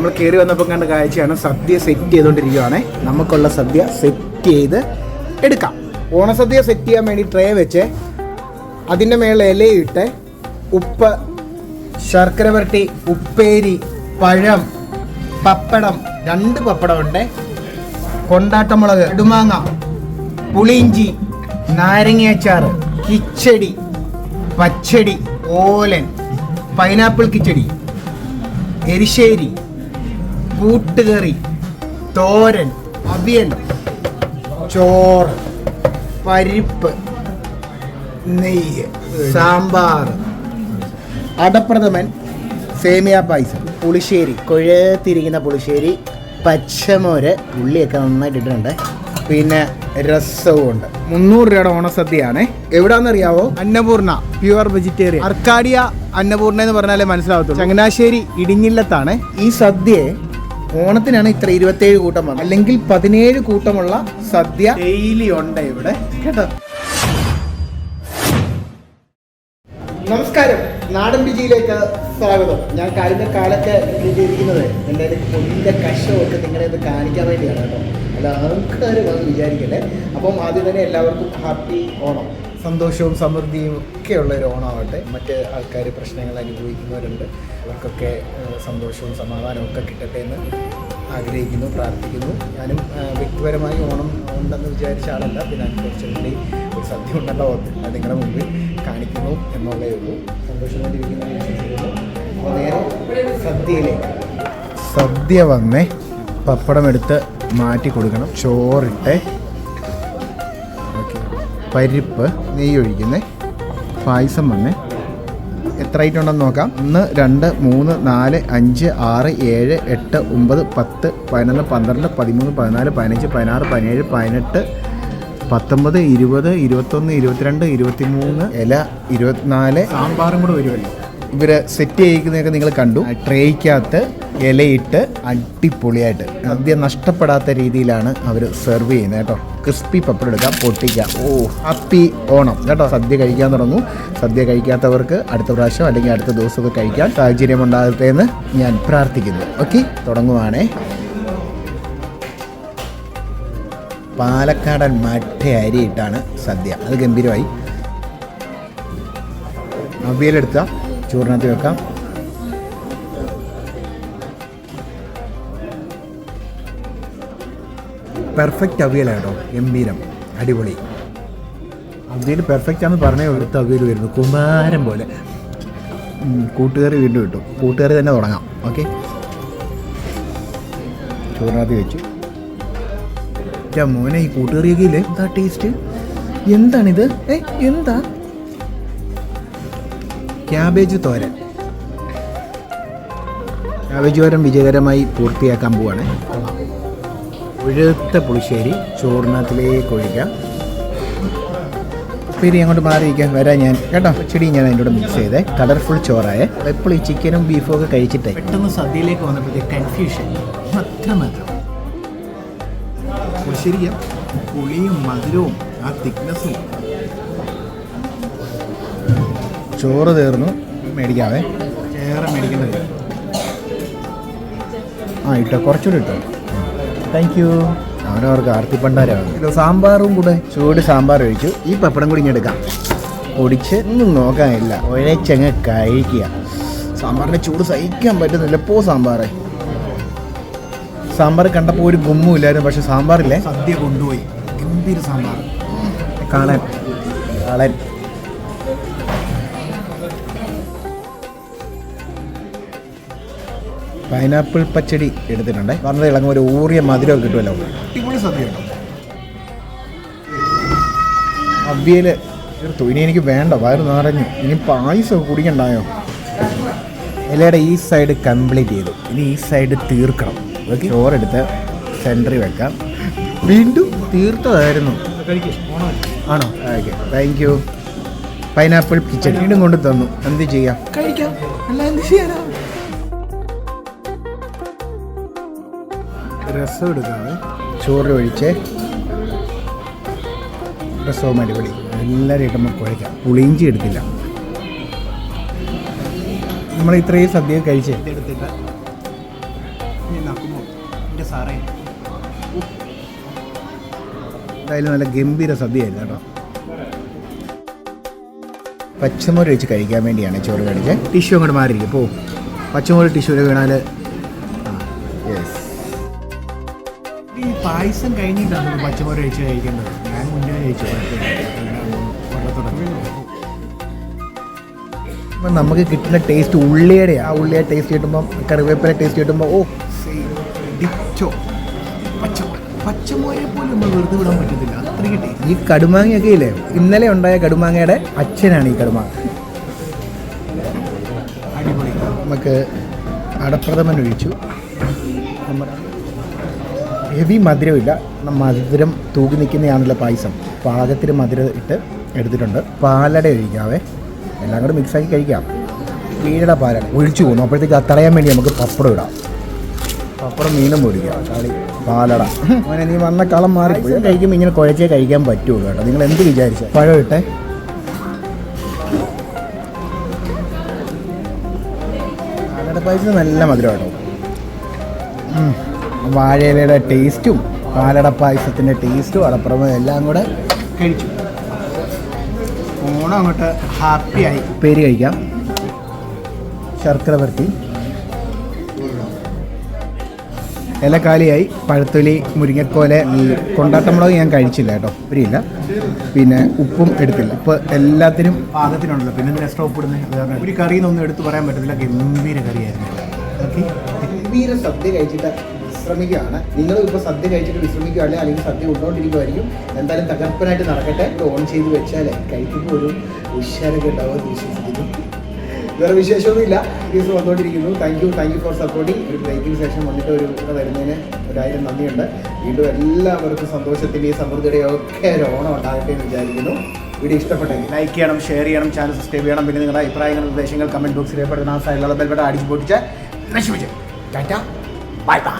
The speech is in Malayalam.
നമ്മൾ കയറി വന്നപ്പോൾ കണ്ട കാഴ്ചയാണ് സദ്യ സെറ്റ് ചെയ്തുകൊണ്ടിരിക്കുകയാണ്. നമുക്കുള്ള സദ്യ സെറ്റ് ചെയ്ത് എടുക്കാം. ഓണസദ്യ സെറ്റ് ചെയ്യാൻ വേണ്ടി ട്രേ വെച്ച് അതിൻ്റെ മേളിൽ ഇലയിട്ട് ഉപ്പ്, ശർക്കര വരട്ടി, ഉപ്പേരി, പഴം, പപ്പടം, 2 പപ്പടമുണ്ട്, കൊണ്ടാട്ടമുളക്, ഇടുമാങ്ങ, പുളിയിഞ്ചി, നാരങ്ങാച്ചാറ്, കിച്ചടി, പച്ചടി, ഓലൻ, പൈനാപ്പിൾ കിച്ചടി, എരിശ്ശേരി, കൂട്ടുകറി, തോരൻ, അവിയൽ, ചോറ്, പരിപ്പ്, നെയ്യ്, സാമ്പാർ, അടപ്രഥമൻ, സേമിയ പായസം, പുളിശ്ശേരി, കുഴത്തിരിക്കുന്ന പുളിശ്ശേരി, പച്ചമോര്, ഉള്ളിയൊക്കെ നന്നായിട്ട് ഇട്ടിട്ടുണ്ട്, പിന്നെ രസവും ഉണ്ട്. 300 രൂപയുടെ ഓണസദ്യയാണ്. എവിടാന്നറിയാവോ? Annapoorna pure vegetarian. Arcadia Annapoorna എന്ന് പറഞ്ഞാലേ മനസ്സിലാവത്തുള്ളൂ. ചങ്ങനാശ്ശേരി ഇടിഞ്ഞില്ലത്താണ്. ഈ സദ്യയെ ഓണത്തിനാണ് ഇത്ര 27 കൂട്ടം വന്നത്, അല്ലെങ്കിൽ 17 കൂട്ടമുള്ള സദ്യ ഡെയിലി ഉണ്ട് ഇവിടെ കേട്ടോ. നമസ്കാരം, നാടൻ രുചിയിലേക്ക് സ്വാഗതം. ഞാൻ കഴിഞ്ഞ കാലത്ത് ചെയ്തിരിക്കുന്നത് എൻ്റെ പൊന്നിൻ്റെ കഷമൊക്കെ നിങ്ങളെ ഇത് കാണിക്കാൻ വേണ്ടിയാണ് കേട്ടോ, അല്ല ആൾക്കാർ വന്ന് വിചാരിക്കല്ലേ. അപ്പം ആദ്യം തന്നെ എല്ലാവർക്കും ഹാപ്പി ഓണം. സന്തോഷവും സമൃദ്ധിയും ഒക്കെയുള്ള ഒരു ഓണമാവട്ടെ. മറ്റ് ആൾക്കാർ പ്രശ്നങ്ങൾ അനുഭവിക്കുന്നവരുണ്ട്, അവർക്കൊക്കെ സന്തോഷവും സമാധാനവും ഒക്കെ കിട്ടട്ടെ എന്ന് ആഗ്രഹിക്കുന്നു, പ്രാർത്ഥിക്കുന്നു. ഞാനും വ്യക്തിപരമായി ഓണം ഉണ്ടെന്ന് വിചാരിച്ച ആളല്ല, പിന്നെ കുറച്ചും കൂടി ഒരു സദ്യ ഉണ്ടല്ലോ അത് നിങ്ങളുടെ മുമ്പിൽ കാണിക്കുന്നു എന്നുള്ളേ ഉള്ളൂ. സന്തോഷമായിട്ടിരിക്കുന്ന വിശ്വസിക്കുന്നു. അപ്പോൾ നേരെ സദ്യയിലേക്ക്. സദ്യ വന്നേ, പപ്പടം എടുത്ത് മാറ്റി കൊടുക്കണം, ചോറിട്ട്, ഓക്കെ, പരിപ്പ്, നെയ്യ് ഒഴിക്കുന്നേ, പായസം വന്നേ. എത്ര ഐറ്റം ഉണ്ടെന്ന് നോക്കാം. 1, 2, 3, 4, 5, 6, 7, 8, 9, 10, 11, 12, 13, 14, 15, 16, 17, 18, 19, 20, 21, 22, 23, ഇല 24. സാമ്പാറും കൂടെ വരുമല്ലോ. ഇവർ സെറ്റ് ചെയ്യിക്കുന്നതൊക്കെ നിങ്ങൾ കണ്ടു. ട്രേയ്ക്കകത്ത് ഇലയിട്ട് അടിപൊളിയായിട്ട് സദ്യ നഷ്ടപ്പെടാത്ത രീതിയിലാണ് അവർ സെർവ് ചെയ്യുന്നത് കേട്ടോ. ക്രിസ്പി പപ്പടം എടുക്കാം, പൊട്ടിക്കാം. ഹാപ്പി ഓണം കേട്ടോ. സദ്യ കഴിക്കാൻ തുടങ്ങും. സദ്യ കഴിക്കാത്തവർക്ക് അടുത്ത പ്രാവശ്യം അല്ലെങ്കിൽ അടുത്ത ദിവസമൊക്കെ കഴിക്കാൻ സാഹചര്യം ഉണ്ടാകട്ടെ എന്ന് ഞാൻ പ്രാർത്ഥിക്കുന്നു. ഓക്കെ, തുടങ്ങുവാണേ. പാലക്കാടൻ മട്ട അരിയിട്ടാണ് സദ്യ. അത് ഗംഭീരമായി. അവിയലെടുത്താൽ ചോറിനകത്ത് വെക്കാം. പെർഫെക്റ്റ് അവിയലാണ് കേട്ടോ, ഗംഭീരം, അടിപൊളി അവിയൽ. പെർഫെക്റ്റ് ആണെന്ന് പറഞ്ഞേ എടുത്ത് അവിയൽ വരുന്നു, കുമാരം പോലെ. കൂട്ടുകറി വീണ്ടും കിട്ടും. കൂട്ടുകറി തന്നെ തുടങ്ങാം. ഓക്കെ, ചോറിനകത്ത് വെച്ചു. മോനെ, ഈ കൂട്ടുകറിയൊക്കെ ഇല്ലേ, എന്താ ടേസ്റ്റ്! എന്താണിത്? എന്താ? ക്യാബേജ് തോരൻ. ക്യാബേജ് തോരൻ വിജയകരമായി പൂർത്തിയാക്കാൻ പോവാണ്. ഒഴുത്ത പുളിശ്ശേരി ചോറിനകത്തിലേക്ക് ഒഴിക്കാം. ഉപ്പേരി അങ്ങോട്ട് മാറിയിരിക്കാം, വരാം ഞാൻ കേട്ടോ. ചെടി ഞാൻ അതിൻ്റെ കൂടെ മിക്സ് ചെയ്തേ. കളർഫുൾ ചോറായേ. എപ്പോഴും ഈ ചിക്കനും ബീഫും ഒക്കെ കഴിച്ചിട്ടേ പെട്ടെന്ന് സദ്യയിലേക്ക് വന്നപ്പോഴത്തേക്ക് കൺഫ്യൂഷൻ മാത്രം. പുളിശ്ശേരിയ പുളിയും മധുരവും ആ തിക്നെസ്സും. ചോറ് തീർന്നു, മേടിക്കാവേ. ചേറെ മേടിക്കേണ്ടത്. ഇട്ടോ, കുറച്ചുകൂടി ഇട്ടോ. Thank you. അവനവർക്ക് ആർത്തിപ്പണ്ടാരാണ്. സാമ്പാറും കൂടെ, ചൂട് സാമ്പാർ ഒഴിച്ചു. ഈ പപ്പടം കൂടി ഇങ്ങനെ എടുക്കാം. പൊടിച്ച് ഒന്നും നോക്കാനില്ല, ഒഴച്ചങ്ങ് കഴിക്കുക. സാമ്പാറിൻ്റെ ചൂട് സഹിക്കാൻ പറ്റുന്നില്ല. സാമ്പാർ കണ്ടപ്പോൾ ഒരു ഗുമ്മും ഇല്ലായിരുന്നു, പക്ഷെ സാമ്പാറില്ലേ സദ്യ കൊണ്ടുപോയി. ഗംഭീര സാമ്പാർ. കാണാൻ പൈനാപ്പിൾ പച്ചടി എടുത്തിട്ടുണ്ട്. പറഞ്ഞത് ഇളങ്ങും, ഒരു ഊറിയ മധുരമൊക്കെ കിട്ടുമല്ലോ. അടിപൊളി സദ്യ ഉണ്ടോ. അവിയൽ എടുത്തു. ഇനി എനിക്ക് വേണ്ട, വയറ് നിറഞ്ഞു. ഇനി പായസമൊക്കെ കുടിക്കണ്ടായോ. ഇലയുടെ ഈ സൈഡ് കംപ്ലീറ്റ് ചെയ്തു. ഇനി ഈ സൈഡ് തീർക്കണം. ഓക്കെ, ചോറെടുത്ത് സെൻറ്ററിൽ വെക്കാം. വീണ്ടും തീർത്തതായിരുന്നു. ആണോ? Okay, thank you. പൈനാപ്പിൾ കിച്ചടി വീണ്ടും കൊണ്ട് തന്നു. എന്ത് ചെയ്യാം, കഴിക്കാം, അല്ല എന്ത് ചെയ്യാനാ. രസം എടുക്കാതെ ചോറ് ഒഴിച്ച് രസവും അടിപൊളി. എല്ലാവരും ഇട്ടുമ്പോൾ കുഴയ്ക്കാം. പുളിയിഞ്ചി എടുത്തില്ല. നമ്മൾ ഇത്രയും സദ്യ കഴിച്ച് എടുത്തിട്ട് നക്കുമോ എൻ്റെ സാറേ. എന്തായാലും നല്ല ഗംഭീര സദ്യയായിരുന്നു കേട്ടോ. പച്ചമുളക് വെച്ച് കഴിക്കാൻ വേണ്ടിയാണ് ചോറ് കഴിച്ചത്. ടിഷ്യൂ അങ്ങോട്ട് മാറിയിരിക്കും. പോ, പച്ചമുളക് ടിഷ്യൂല് വീണാൽ. യെസ്, ഈ പായസം കഴിഞ്ഞിട്ടാണ് പച്ചമുളക് കഴിച്ച് കഴിക്കേണ്ടത്. ഞാൻ മുന്നേ കഴിച്ചു. അപ്പം നമുക്ക് കിട്ടുന്ന ടേസ്റ്റ് ഉള്ളിയുടെ, ആ ഉള്ളിയുടെ ടേസ്റ്റ് കിട്ടുമ്പം, കറിവേപ്പില ടേസ്റ്റ് കിട്ടുമ്പോൾ, ഓ ഡിച്ചോ പച്ചമുളകെ പോലും നമ്മൾ വെറുതെ വിടാൻ പറ്റത്തില്ല, അത്രയ്ക്ക് ടേസ്റ്റ്. ഈ കടുമാങ്ങയൊക്കെ ഇല്ലേ, ഇന്നലെ ഉണ്ടായ കടുമാങ്ങയുടെ അച്ഛനാണ് ഈ കടുമാങ്ങ. അടിപൊളി. നമുക്ക് അടപ്രഥമൻ ഒഴിച്ചു. ഹെവി മധുരമില്ല, മധുരം തൂക്കി നിൽക്കുന്നതാണല്ലോ പായസം. പാകത്തിന് മധുരം ഇട്ട് എടുത്തിട്ടുണ്ട്. പാലട ഒഴിക്കാവേ, എല്ലാം കൂടെ മിക്സാക്കി കഴിക്കാം. മീനയുടെ പാലട ഒഴിച്ചു പോകുന്നു. അപ്പോഴത്തേക്ക് അത് തടയാൻ വേണ്ടി നമുക്ക് പപ്പടം ഇടാം. പപ്പടം മീനും പൊടിക്കാം. കളി പാലട. അങ്ങനെ നീ വന്ന കളം മാറിപ്പോയി. കഴിക്കുമ്പോൾ ഇങ്ങനെ കുഴച്ചേ കഴിക്കാൻ പറ്റുള്ളൂ കേട്ടോ. നിങ്ങൾ എന്ത് വിചാരിച്ച പഴം ഇട്ടെ. പാലട പായസം നല്ല മധുരം കേട്ടോ. വാഴയിലയുടെ ടേസ്റ്റും പാലട പായസത്തിൻ്റെ ടേസ്റ്റും അടപ്പുറവും എല്ലാം കൂടെ കഴിച്ചു. ഓണം അങ്ങോട്ട് ഹാപ്പിയായി. പേര് കഴിക്കാം. ശർക്കര വരട്ടി, ഇലക്കാലിയായി, പഴത്തൊലി, മുരിങ്ങക്കോല. ഈ കൊണ്ടാട്ടമുളക് ഞാൻ കഴിച്ചില്ല കേട്ടോ, ഇല്ല. പിന്നെ ഉപ്പും എടുത്തില്ല. ഉപ്പ് എല്ലാത്തിനും പാകത്തിനുണ്ടല്ലോ. പിന്നെ എന്തിനാ സ്റ്റോപ്പ് ഇടുന്നത്? ഒരു കറിയെന്നൊന്നും എടുത്ത് പറയാൻ പറ്റത്തില്ല. ഗംഭീര കറിയായിരുന്നു. ഓക്കെ, ഗംഭീര സദ്യ കഴിച്ചിട്ട് വിശ്രമിക്കുകയാണ്. നിങ്ങളും ഇപ്പോൾ സദ്യ കഴിച്ചിട്ട് വിശ്രമിക്കുകയല്ലേ, അല്ലെങ്കിൽ സദ്യ ഉണ്ടോണ്ടിരിക്കുമായിരിക്കും. എന്തായാലും തകർപ്പനായിട്ട് നടക്കട്ടെ. ഓൺ ചെയ്ത് വെച്ചാലേ കഴിക്കുമ്പോൾ ഒരു ഉഷാരൊക്കെ ഉണ്ടാവുമെന്ന് വിശ്വസിക്കുന്നു. വേറെ വിശേഷമൊന്നുമില്ല. ദിവസം വന്നുകൊണ്ടിരിക്കുന്നു. Thank you for supporting. ഒരു ബ്രേക്കിന് ശേഷം വന്നിട്ട് ഒരു വരുന്നതിന് 1000 നന്ദിയുണ്ട്. വീണ്ടും എല്ലാവർക്കും സന്തോഷത്തിൻ്റെയും സമൃദ്ധിയുടെയും ഒക്കെ ഒരു ഓണം ഉണ്ടാകട്ടെ എന്ന് വിചാരിക്കുന്നു. വീഡിയോ ഇഷ്ടപ്പെട്ടെങ്കിൽ ലൈക്ക് ചെയ്യണം, ഷെയർ ചെയ്യണം, ചാനൽ സബ്സ്ക്രൈബ് ചെയ്യണം. പിന്നെ നിങ്ങളുടെ അഭിപ്രായങ്ങൾ, നിർദ്ദേശങ്ങൾ കമൻറ്റ് ബോക്സിൽ രേഖപ്പെടുത്തുന്ന ആ സൈഡിലുള്ള ബെൽബട്ടൺ അടിച്ച് പൊട്ടിച്ച് നശിപ്പിച്ച്. Tata, bye bye.